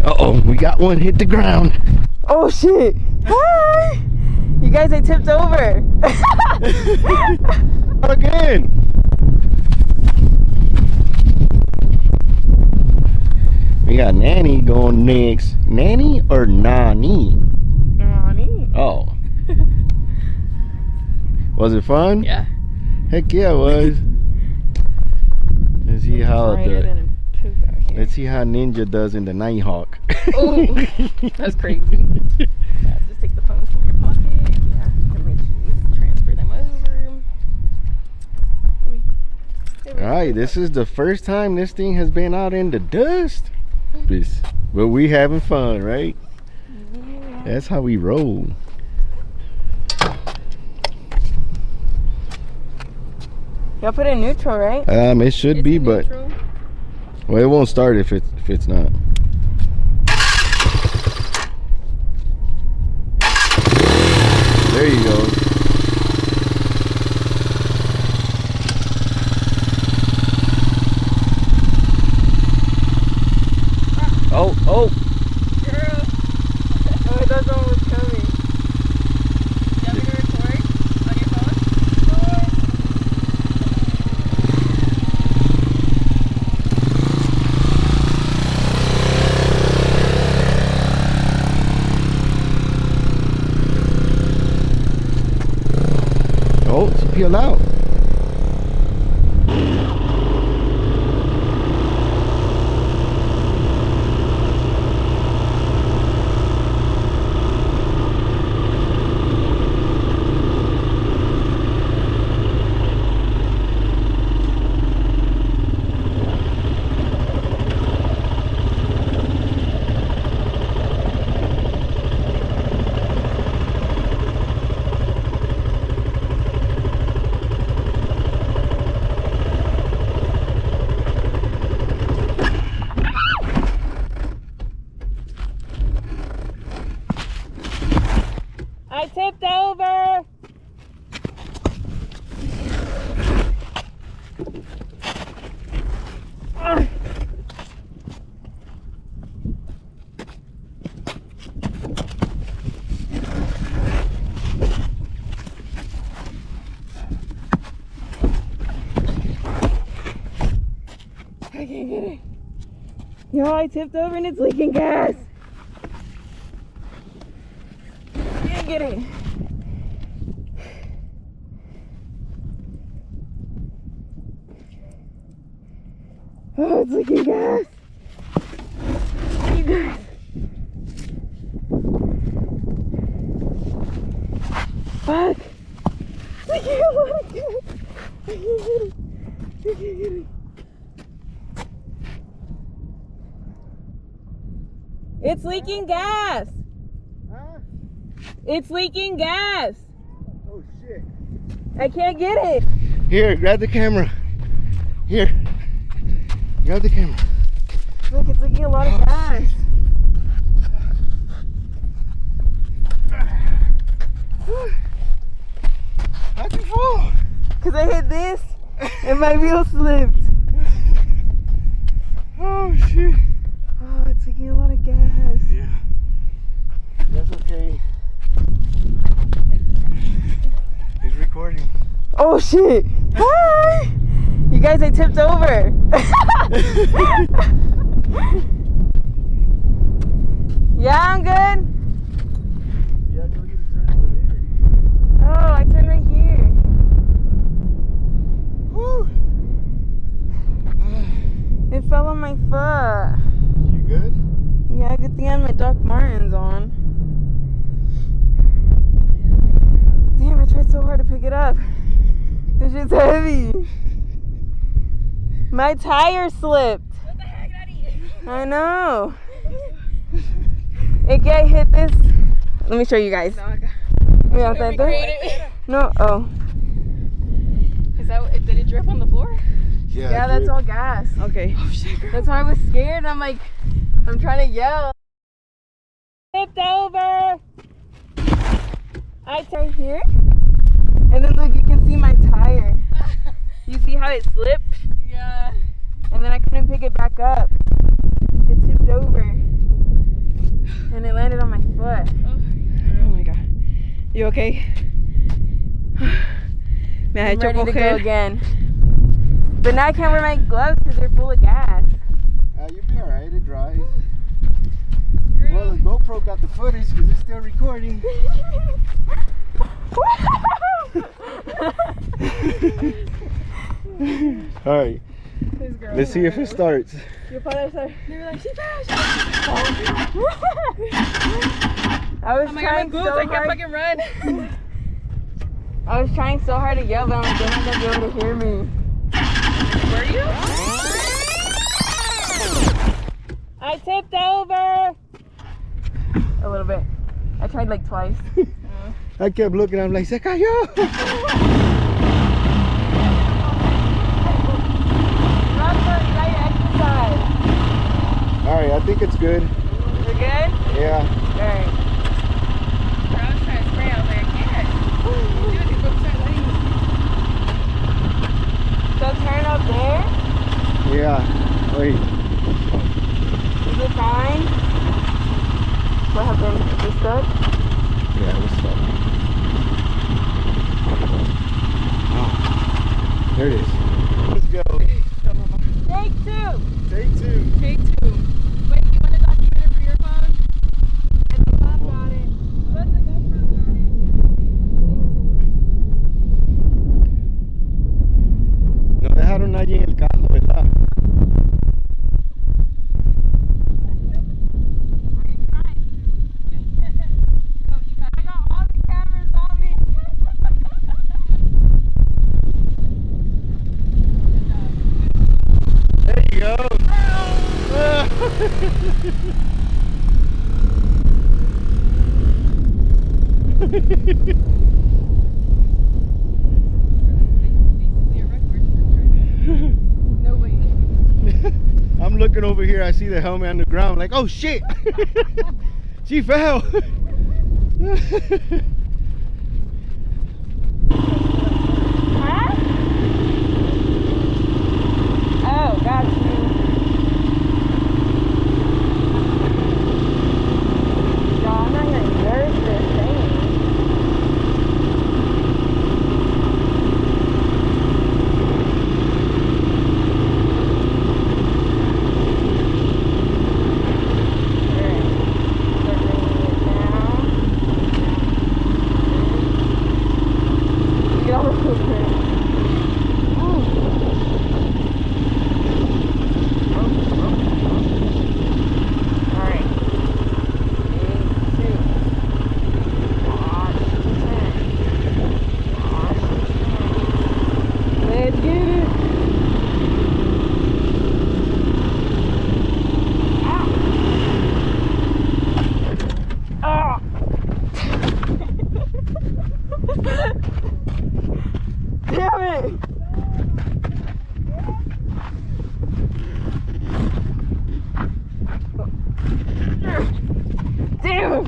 Uh-oh, we got one hit the ground. Oh shit! Hi! You guys, I tipped over. Again. We got Nanny going next. Nanny or Nani? Nani? Oh. Was it fun? Yeah. Heck yeah, it was. Let's see how let's see how Ninja does in the Nighthawk. Oh, that's crazy. Yeah, just take the phones from your pocket. Yeah, and make sure you transfer them over. Alright, this is the first time this thing has been out in the dust. But we having fun, right? Yeah. That's how we roll. Y'all put it in neutral, right? It should be, but well, it won't start if it's not. There you go. Oh. Girl. Oh, I thought someone was coming. You want me to record on your phone? Oh, she peeled out. I tipped over. I can't get it. Yo, I tipped over and it's leaking gas. Can't get it. Oh, it's leaking gas. You guys. Fuck. I can't get it. I can't get it. I can't get it. It's leaking gas. Huh? It's leaking gas. Oh shit. I can't get it. Here, grab the camera. Here. Grab the camera. Look, it's leaking a lot of gas. How'd you fall? Cause I hit this and my wheel slipped. Oh shit. Oh, it's leaking a lot of gas. Yeah. That's okay. It's recording. Oh shit. Hi. You guys, I tipped over. Yeah, I'm good. Yeah, I told you to turn over there. Oh, I turned right here. Whew. It fell on my foot. You good? Yeah, good thing I had my Doc Martens on. Damn, I tried so hard to pick it up. This shit's heavy. My tire slipped. What the heck, Daddy? I know. It get hit this. Let me show you guys. Yeah, that door. No, oh. Is that, did it drip on the floor? Yeah, that's all gas. Okay. Oh shit. That's why I was scared. I'm like, I'm trying to yell. Tipped over. I turn here. And then look, you can see my tire. You see how it slipped? Yeah. And then I couldn't pick it back up. It tipped over. You okay? I'm ready to go again. But now I can't wear my gloves because they're full of gas. You'll be alright, it dries. Well, the GoPro got the footage because it's still recording. Alright, let's see if it starts. Your father started. They were like, she fell. I was trying so hard. I can't fucking run. I was trying so hard to yell, but I'm like, they're not gonna be able to hear me. Were you? I tipped over. A little bit. I tried like twice. I kept looking, I'm like, se cayó. Run for light exercise. Alright, I think it's good. We're good? Yeah. Alright. I was trying to spray. I was like, I can't. Do it. These folks start letting me. So turn up there. Yeah. Wait. Is it fine? What happened? Is it stuck? Yeah, it was stuck. Oh. There it is. Let's go. Take two. Take two. Take 2. Wait, you want to document it for your phone? I think Bob got it. But the GoPro got it. Nos dejaron allí en el carro, ¿verdad? I got all the cameras on me. There you go. Nobody. I'm looking over here, I see the helmet on the ground, like, oh shit! She fell! Huh? Oh, got you. No, I'm not gonna nurse this thing. Damn it! Damn it!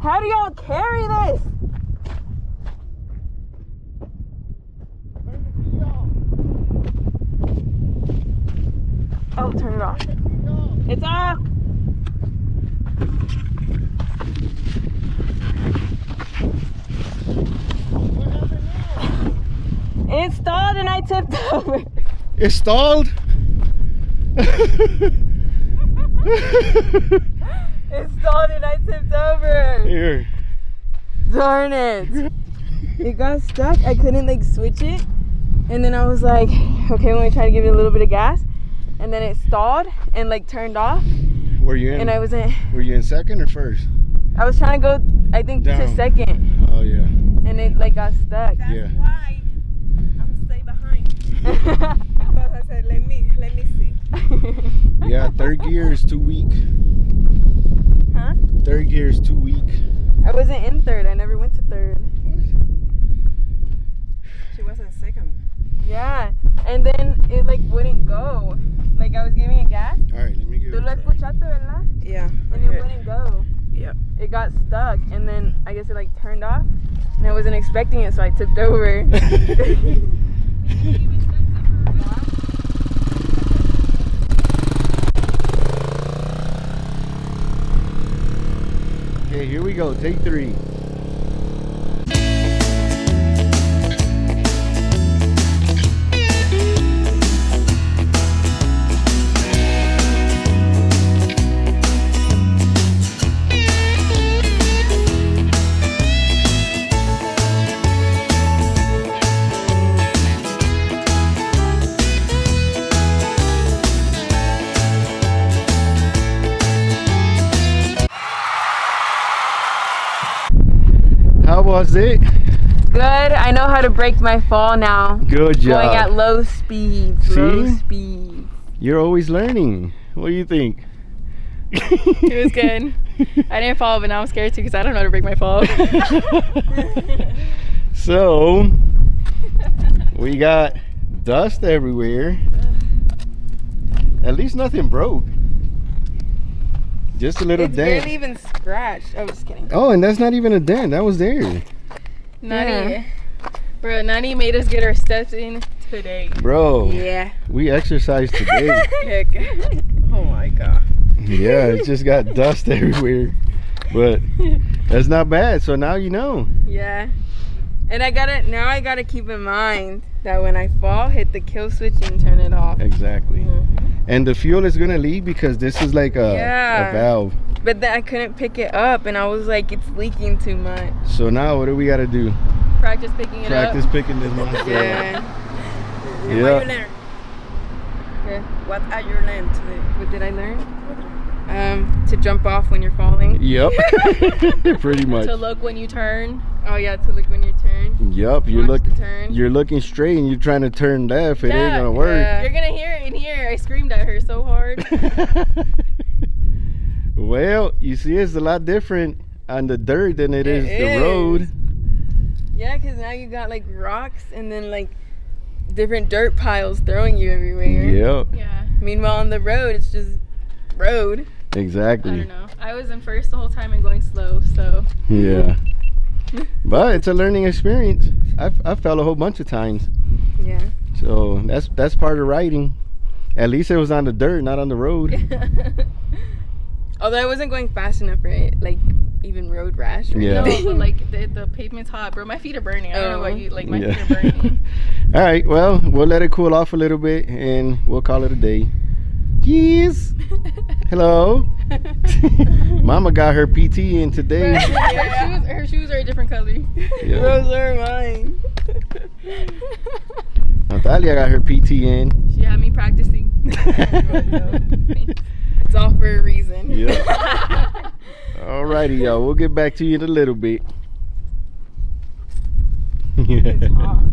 How do y'all carry this? Oh, turn it off. It's off! It stalled and I tipped over. It stalled? It stalled and I tipped over. Here. Darn it. It got stuck. I couldn't like switch it. And then I was like, okay, let me try to give it a little bit of gas. And then it stalled and like turned off. Were you in? And I was in. Were you in second or first? I was trying to go, I think, to Down. second. Oh yeah. And it like got stuck. Yeah. Why I'm stay behind. Because I said, let me see. Yeah, third gear is too weak. Huh? Third gear is too weak. I wasn't in third. I never went to third. She wasn't second. Yeah. And then it like wouldn't go. Like I was giving it gas. Alright, let me give Tú it lo a try. escuchaste, ¿verdad? Yeah. And it wouldn't go. Yep. It got stuck. And then I guess it like turned off. And I wasn't expecting it, so I tipped over. right, here we go. Take 3. How was it? Good. I know how to break my fall now. Good job. Going at low speeds. Low See? speeds. You're always learning. What do you think? It was good. I didn't fall, but now I'm scared too because I don't know how to break my fall. So, we got dust everywhere. At least nothing broke. Just a little It's dent. barely even scratched. Oh, just kidding. Oh, and that's not even a dent. That was there. Nani, bro, Nani made us get our steps in today. Bro, Yeah. we exercised today. Heck. Oh my god. Yeah, it just got dust everywhere. But that's not bad. So now you know. Yeah. And I gotta keep in mind that when I fall, hit the kill switch and turn it off. Exactly. And the fuel is going to leak because this is like a valve. But then I couldn't pick it up and I was like, it's leaking too much. So now what do we got to do? Practice picking it Practice up. picking this monster up. Yeah. And what you learn? Yeah. What are you learned today? What did I learn? To jump off when you're falling. Yep. Pretty much. To look when you turn. Oh yeah, to look when you turn. Yep. Watch the turn. You're looking straight and you're trying to turn left. It ain't Yeah, gonna work. yeah. You're gonna hear it in here. I screamed at her so hard. Well, you see, it's a lot different on the dirt than it is the road. Yeah, because now you got like rocks and then like different dirt piles throwing you everywhere. Yep. Yeah. Meanwhile on the road, it's just road. I Exactly. don't know. I was in first the whole time and going slow, so. Yeah. But it's a learning experience. I fell a whole bunch of times. Yeah. So that's part of riding. At least it was on the dirt, not on the road. Although I wasn't going fast enough for it, like even road rash. Or Yeah. No, anything. but like the pavement's hot, bro. My feet are burning. I don't know about you. Like my Yeah. feet are burning. All right, well, we'll let it cool off a little bit and we'll call it a day. Cheers. Hello. Mama got her PT in today. Her shoes are a different color. Yeah. Those are mine. Natalia got her PT in. She had me practicing. It's all for a reason. Yeah. Alrighty, y'all. We'll get back to you in a little bit. It's hot.